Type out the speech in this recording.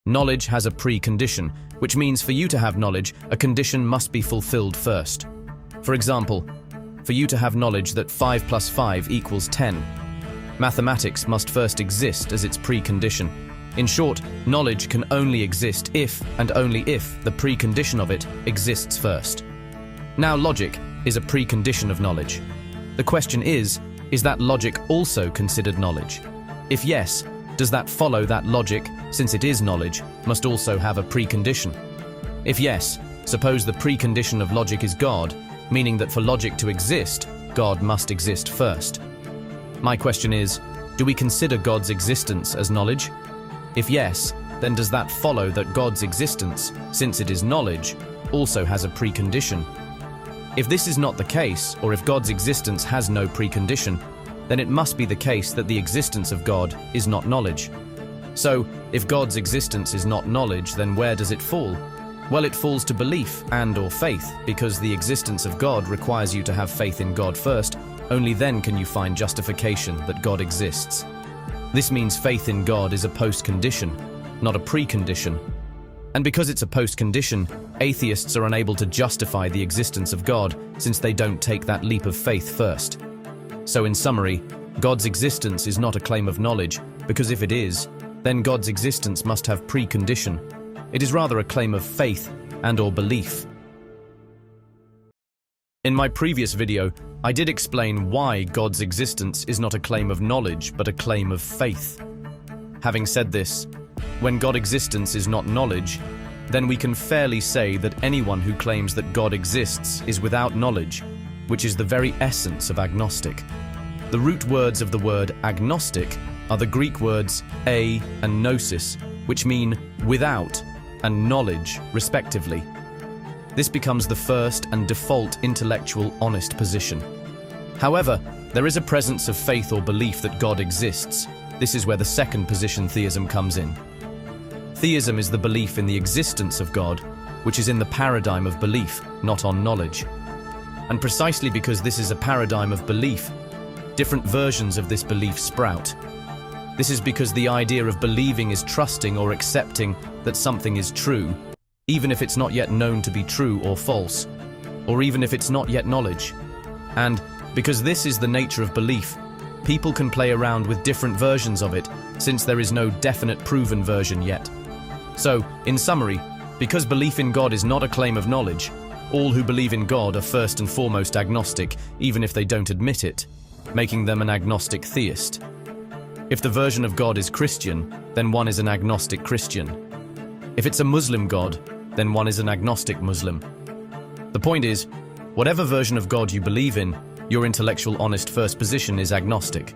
Knowledge has a precondition, which means for you to have knowledge, a condition must be fulfilled first. For example, for you to have knowledge that 5 plus 5 equals 10, mathematics must first exist as its precondition. In short, knowledge can only exist if, and only if, the precondition of it exists first. Now, logic is a precondition of knowledge. The question is that logic also considered knowledge? If yes, does that follow that logic, since it is knowledge, must also have a precondition? If yes, suppose the precondition of logic is God, meaning that for logic to exist, God must exist first. My question is, do we consider God's existence as knowledge? If yes, then does that follow that God's existence, since it is knowledge, also has a precondition? If this is not the case, or if God's existence has no precondition, then it must be the case that the existence of God is not knowledge. So, if God's existence is not knowledge, then where does it fall? Well, it falls to belief and/or faith, because the existence of God requires you to have faith in God first. Only then can you find justification that God exists. This means faith in God is a post-condition, not a precondition. And because it's a post-condition, atheists are unable to justify the existence of God since they don't take that leap of faith first. So in summary, God's existence is not a claim of knowledge, because if it is, then God's existence must have precondition. It is rather a claim of faith and/or belief. In my previous video, I did explain why God's existence is not a claim of knowledge, but a claim of faith. Having said this, when God's existence is not knowledge, then we can fairly say that anyone who claims that God exists is without knowledge, which is the very essence of agnostic. The root words of the word agnostic are the Greek words a and gnosis, which mean without and knowledge, respectively. This becomes the first and default intellectual honest position. However, there is a presence of faith or belief that God exists. This is where the second position, theism, comes in. Theism is the belief in the existence of God, which is in the paradigm of belief, not on knowledge. And precisely because this is a paradigm of belief, different versions of this belief sprout. This is because the idea of believing is trusting or accepting that something is true, even if it's not yet known to be true or false, or even if it's not yet knowledge. And because this is the nature of belief, people can play around with different versions of it, since there is no definite proven version yet. So, in summary, because belief in God is not a claim of knowledge, all who believe in God are first and foremost agnostic, even if they don't admit it, making them an agnostic theist. If the version of God is Christian, then one is an agnostic Christian. If it's a Muslim God, then one is an agnostic Muslim. The point is, whatever version of God you believe in, your intellectual honest first position is agnostic.